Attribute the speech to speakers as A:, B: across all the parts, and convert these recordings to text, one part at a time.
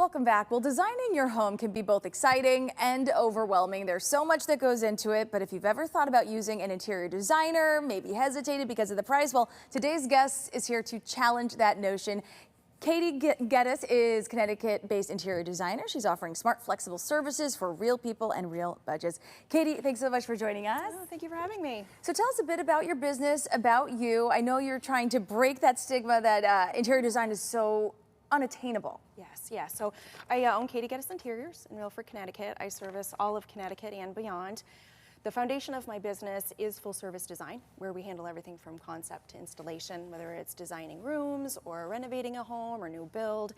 A: Welcome back. Well, designing your home can be both exciting and overwhelming. There's so much that goes into it, but if you've ever thought about using an interior designer, maybe hesitated because of the price, well, today's guest is here to challenge that notion. Geddes is Connecticut-based interior designer. She's offering smart, flexible services for real people and real budgets. Katie, thanks so much for joining us.
B: Oh, thank you for having me.
A: So tell us a bit about your business, about you. I know you're trying to break that stigma that interior design is so unattainable.
B: Yes. So I own Geddes Interiors in Milford, Connecticut. I service all of Connecticut and beyond. The foundation of my business is full service design, where we handle everything from concept to installation, whether it's designing rooms or renovating a home or new build.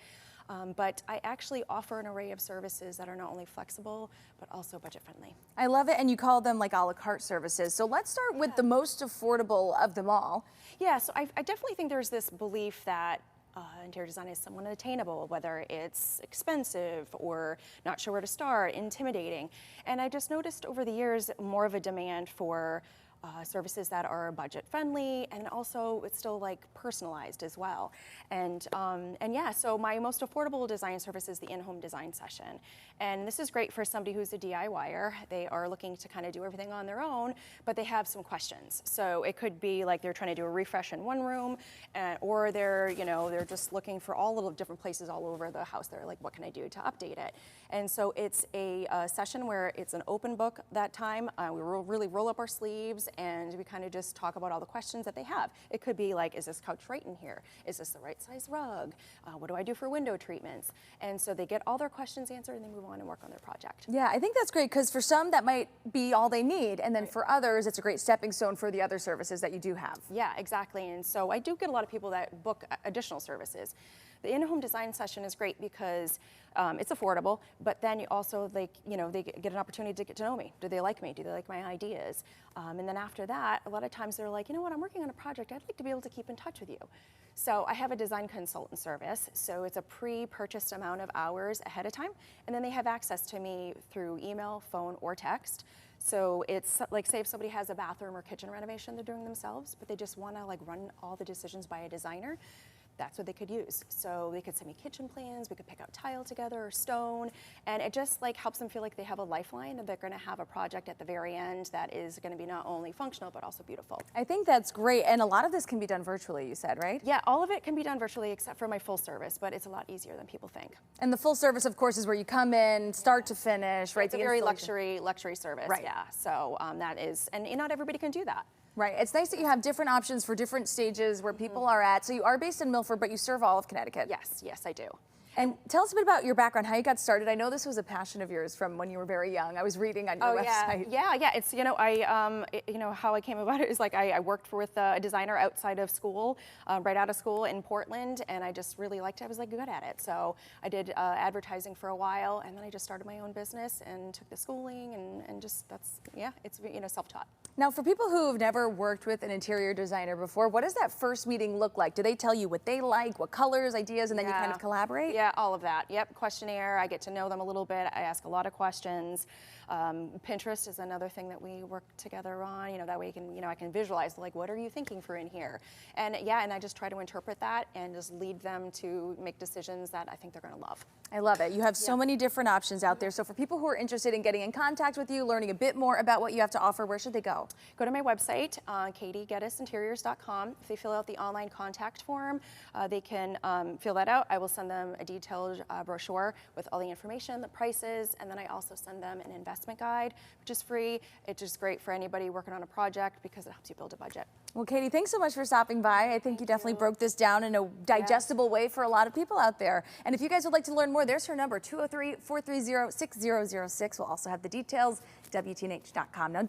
B: But I actually offer an array of services that are not only flexible, but also budget friendly.
A: I love it, and you call them like a la carte services. So let's start with the most affordable of them all.
B: Yeah, so I definitely think there's this belief that interior design is somewhat unattainable, whether it's expensive or not sure where to start, intimidating. And I just noticed over the years more of a demand for services that are budget friendly, and also it's still like personalized as well. And yeah, so my most affordable design service is the in-home design session. And this is great for somebody who's a DIYer. They are looking to kind of do everything on their own, but they have some questions. So it could be like they're trying to do a refresh in one room, or they're just looking for all little different places all over the house. They're like, what can I do to update it? And so it's a session where it's an open book that time. We really roll up our sleeves and we kind of just talk about all the questions that they have. It could be like, is this couch right in here? Is this the right size rug? What do I do for window treatments? And so they get all their questions answered and they move on and work on their project.
A: Yeah, I think that's great because for some that might be all they need, and then for others it's a great stepping stone for the other services that you do have.
B: Yeah, exactly. And so I do get a lot of people that book additional services. The in-home design session is great because it's affordable, but then you also they get an opportunity to get to know me. Do they like me? Do they like my ideas? And then after that, a lot of times they're like, you know what, I'm working on a project. I'd like to be able to keep in touch with you. So I have a design consultant service. So it's a pre-purchased amount of hours ahead of time, and then they have access to me through email, phone, or text. So it's like, say if somebody has a bathroom or kitchen renovation they're doing themselves, but they just want to like run all the decisions by a designer, that's what they could use. So they could send me kitchen plans, we could pick out tile together or stone, and it just like helps them feel like they have a lifeline and they're gonna have a project at the very end that is gonna be not only functional, but also beautiful.
A: I think that's great, and a lot of this can be done virtually, you said, right?
B: Yeah, all of it can be done virtually except for my full service, but it's a lot easier than people think.
A: And the full service, of course, is where you come in, start to finish, right?
B: It's a very luxury service,
A: right?
B: Yeah, so that is, and not everybody can do that.
A: Right. It's nice that you have different options for different stages where people are at. So you are based in Milford, but you serve all of Connecticut.
B: Yes, I do.
A: And tell us a bit about your background, how you got started. I know this was a passion of yours from when you were very young. I was reading on your website.
B: Yeah. It's, how I came about it is like I worked with a designer outside of school, right out of school in Portland, and I just really liked it. I was like good at it. So I did advertising for a while, and then I just started my own business and took the schooling, and just it's self-taught.
A: Now, for people who have never worked with an interior designer before, what does that first meeting look like? Do they tell you what they like, what colors, ideas, and then you kind of collaborate?
B: Yeah, all of that. Yep, questionnaire. I get to know them a little bit. I ask a lot of questions. Pinterest is another thing that we work together on. That way I can visualize like what are you thinking for in here, and I just try to interpret that and just lead them to make decisions that I think they're going to love.
A: I love it. You have so many different options out there. So for people who are interested in getting in contact with you, learning a bit more about what you have to offer, where should they go?
B: Go to my website, geddesinteriors.com. If they fill out the online contact form, they can fill that out. I will send them a detailed brochure with all the information, the prices, and then I also send them an investment guide, which is free. It's just great for anybody working on a project because it helps you build a budget.
A: Well, Katie, thanks so much for stopping by. I think you definitely broke this down in a digestible way for a lot of people out there. And if you guys would like to learn more, there's her number, 203-430-6006. We'll also have the details, WTNH.com. Now,